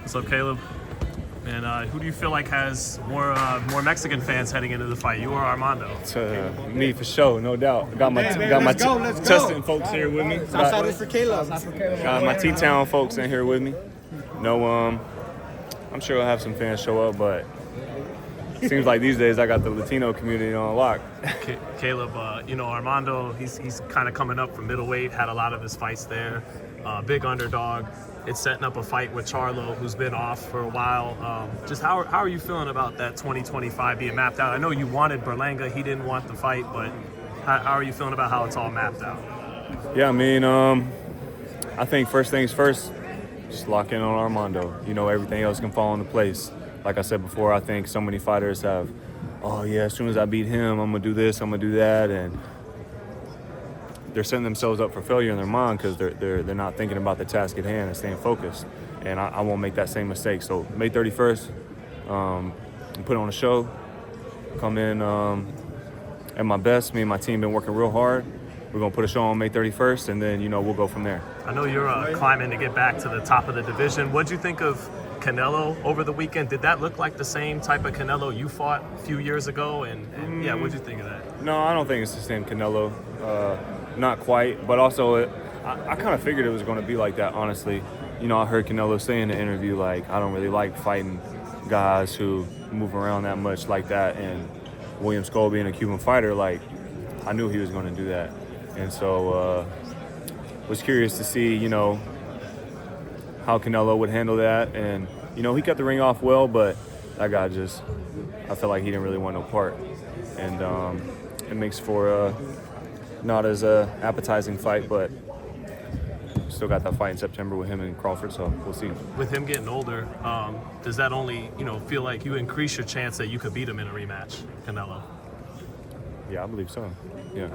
What's up, Caleb? And who do you feel like has more Mexican fans heading into the fight, you or Armando? Me for sure, no doubt. Got my Tustin folks here with me. Southsiders for Caleb. Got my T-Town folks in here with me. No, I'm sure I'll have some fans show up, but it seems like these days I got the Latino community on lock. Caleb, Armando, he's kind of coming up from middleweight, had a lot of his fights there. Big underdog. It's setting up a fight with Charlo, who's been off for a while. Just how are you feeling about that 2025 being mapped out? I know you wanted Berlanga, he didn't want the fight, but how are you feeling about how it's all mapped out? Yeah, I mean, I think first things first, just lock in on Armando. Everything else can fall into place. Like I said before, I think so many fighters have, oh yeah, as soon as I beat him, I'm gonna do this, I'm gonna do that, and they're setting themselves up for failure in their mind because they're not thinking about the task at hand and staying focused. And I won't make that same mistake. So May 31st, put on a show, come in at my best. Me and my team been working real hard. We're gonna put a show on May 31st, and then we'll go from there. I know you're climbing to get back to the top of the division. What'd you think of Canelo over the weekend? Did that look like the same type of Canelo you fought a few years ago? And yeah, what'd you think of that? No, I don't think it's the same Canelo. Not quite, but also I kind of figured it was going to be like that, honestly. I heard Canelo say in the interview, like, I don't really like fighting guys who move around that much like that. And William Scull being a Cuban fighter, like, I knew he was going to do that. And so was curious to see, how Canelo would handle that. And, he cut the ring off well, but that guy I felt like he didn't really want no part. And it makes for not as a appetizing fight, but still got that fight in September with him and Crawford, so we'll see. With him getting older, does that only, feel like you increase your chance that you could beat him in a rematch, Canelo? Yeah, I believe so. Yeah.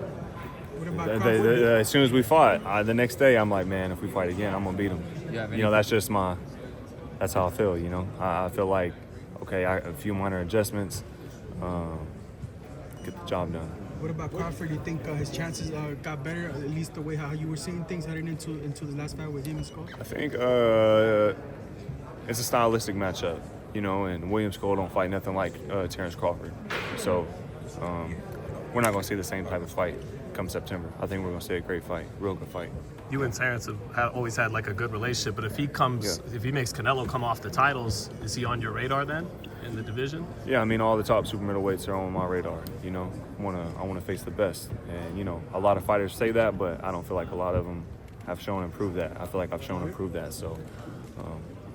What about Crawford? As soon as we fought, the next day I'm like, man, if we fight again, I'm gonna beat him. That's just that's how I feel. I feel like, okay, a few minor adjustments, get the job done. What about Crawford? Do you think his chances got better, at least the way how you were seeing things heading into the last fight with him and Skull? I think it's a stylistic matchup, and William Scull don't fight nothing like Terence Crawford. So we're not going to see the same type of fight come September. I think we're going to see a great fight, real good fight. You and Terence have always had like a good relationship, but if he makes Canelo come off the titles, is he on your radar then in the division? Yeah, I mean, all the top super middleweights are on my radar. I want to face the best, and a lot of fighters say that, but I don't feel like a lot of them have shown and proved that. I feel like I've shown and proved that, so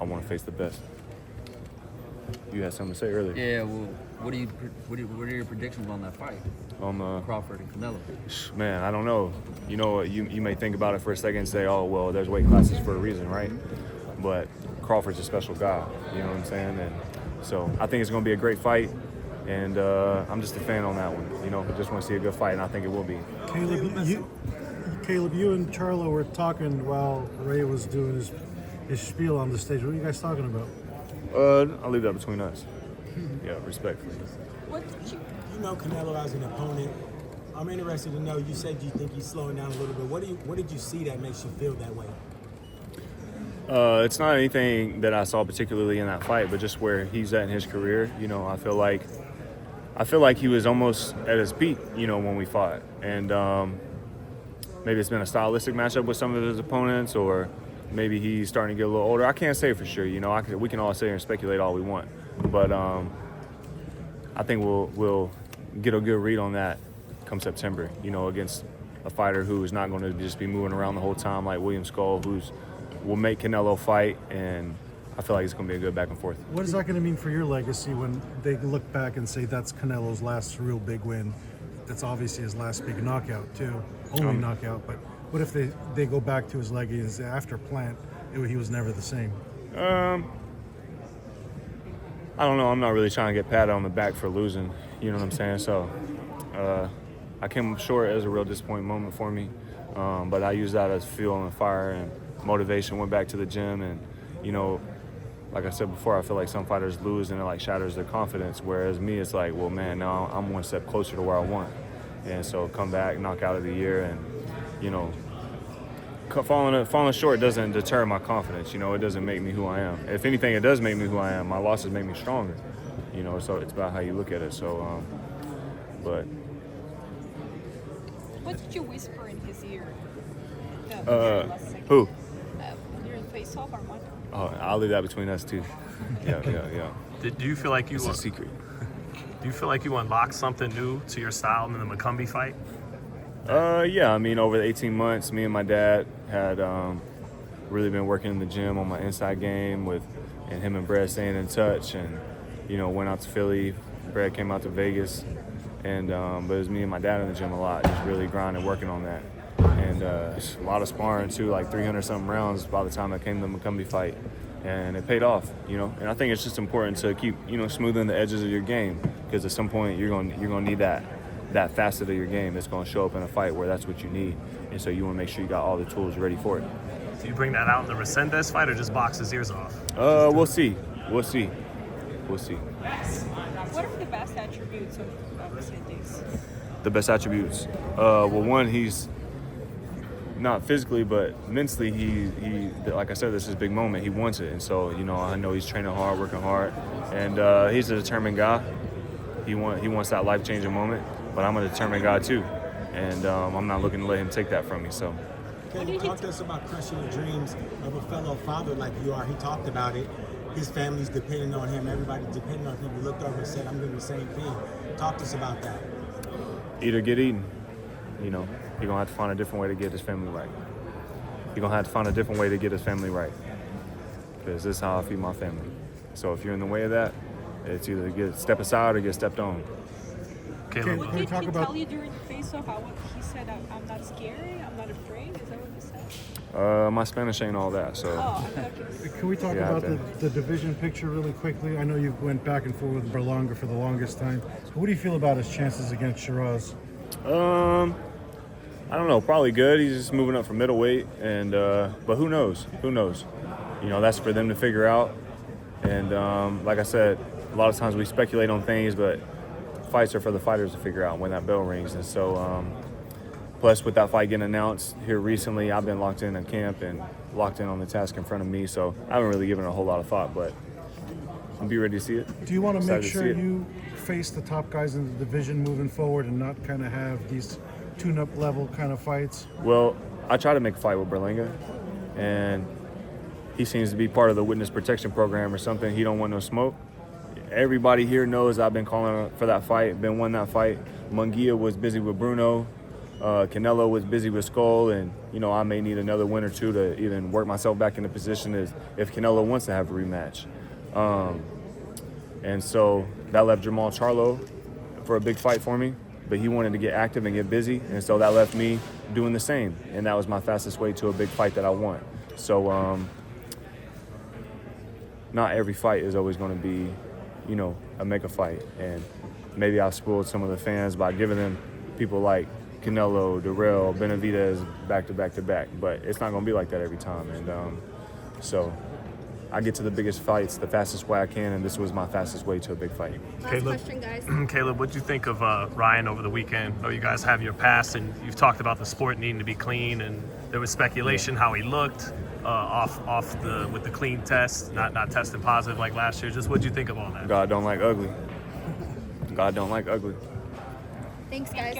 I want to face the best. You had something to say earlier. Yeah, well, what are your predictions on that fight? Crawford and Canelo. Man, I don't know. You may think about it for a second and say, oh, well, there's weight classes for a reason, right? But Crawford's a special guy, you know what I'm saying? And so I think it's going to be a great fight, and I'm just a fan on that one. I just want to see a good fight, and I think it will be. Caleb, you and Charlo were talking while Ray was doing his spiel on the stage. What are you guys talking about? I'll leave that between us. Yeah, respectfully. Canelo as an opponent. I'm interested to know, you said you think he's slowing down a little bit. What did you see that makes you feel that way? It's not anything that I saw particularly in that fight, but just where he's at in his career. I feel like he was almost at his peak, when we fought. And maybe it's been a stylistic matchup with some of his opponents, or maybe he's starting to get a little older. I can't say for sure. We can all sit here and speculate all we want, but I think we'll get a good read on that come September. Against a fighter who is not going to just be moving around the whole time like William Scull, will make Canelo fight, and I feel like it's going to be a good back and forth. What is that going to mean for your legacy when they look back and say that's Canelo's last real big win? That's obviously his last big knockout too, only knockout. But what if they go back to his legacy and say after Plant, he was never the same? I don't know. I'm not really trying to get patted on the back for losing. You know what I'm saying? So I came up short. It was a real disappointing moment for me. But I used that as fuel and fire and motivation. Went back to the gym, and like I said before, I feel like some fighters lose and it like shatters their confidence. Whereas me, it's like, well, man, now I'm one step closer to where I want. And so come back, knock out of the year, and falling short doesn't deter my confidence. You know, it doesn't make me who I am. If anything, it does make me who I am. My losses make me stronger. You know, so it's about how you look at it. So, but. What did you whisper in his ear? Who? During face-off, Armando? Oh, I'll leave that between us two. Yeah. Do you feel like It's a secret. Do you feel like you unlocked something new to your style in the McCumbee fight? Yeah. I mean, over the 18 months, me and my dad had really been working in the gym on my inside game and him and Brad staying in touch, and you know, went out to Philly. Brad came out to Vegas, and but it was me and my dad in the gym a lot, just really grinding, working on that, and a lot of sparring too, like 300-something rounds by the time I came to the McCumbee fight, and it paid off, you know. And I think it's just important to keep, you know, smoothing the edges of your game, because at some point you're gonna need that facet of your game that's going to show up in a fight where that's what you need, and so you want to make sure you got all the tools ready for it. Do you bring that out in the Resendez fight or just box his ears off? We'll see. What are the best attributes of Resendez? The best attributes. Well, one, he's not physically, but mentally, he like I said, this is his big moment. He wants it, and so, you know, I know he's training hard, working hard, and he's a determined guy. He wants that life-changing moment, but I'm a determined guy too, and I'm not looking to let him take that from me. So. Can you talk to us about crushing the dreams of a fellow father like you are? He talked about it. His family's depending on him. Everybody's depending on him. He looked over and said, I'm doing the same thing. Talk to us about that. Eat or get eaten. You know, you're going to have to find a different way to get his family right. You're going to have to find a different way to get his family right. Because this is how I feed my family. So if you're in the way of that, it's either get step aside or get stepped on. Caleb. What Can we did talk he about- tell you during the face-off? He said, I'm not scary, I'm not afraid. Is that what he said? My Spanish ain't all that, so. Oh, okay. Can we talk Yeah, about okay. the division picture really quickly? I know you went back and forth with Berlanga for the longest time. What do you feel about his chances against Shiraz? I don't know, probably good. He's just moving up from middleweight, and but who knows? Who knows? You know, that's for them to figure out. And like I said, a lot of times we speculate on things, but fights are for the fighters to figure out when that bell rings. And so, plus with that fight getting announced here recently, I've been locked in camp and locked in on the task in front of me. So I haven't really given it a whole lot of thought, but I'll be ready to see it. Do you want to make Excited to sure see it. you face the top guys in the division moving forward and not kind of have these tune-up level kind of fights? Well, I try to make a fight with Berlanga, and he seems to be part of the witness protection program or something. He don't want no smoke. Everybody here knows I've been calling for that fight, been wanting that fight. Munguia was busy with Bruno. Canelo was busy with Scull, and you know, I may need another win or two to even work myself back in the position as if Canelo wants to have a rematch. And so that left Jamal Charlo for a big fight for me, but he wanted to get active and get busy, and so that left me doing the same, and that was my fastest way to a big fight that I want. So not every fight is always going to be, you know, a mega fight, and maybe I've spoiled some of the fans by giving them people like Canelo, Durrell, Benavidez back to back to back, but it's not going to be like that every time. And so I get to the biggest fights the fastest way I can, and this was my fastest way to a big fight. Last question, guys. Caleb, what'd you think of Ryan over the weekend? I know you guys have your past, and you've talked about the sport needing to be clean, and there was speculation how he looked with the clean test, not testing positive like last year. Just what'd you think of all that? God don't like ugly. God don't like ugly. Thanks, guys.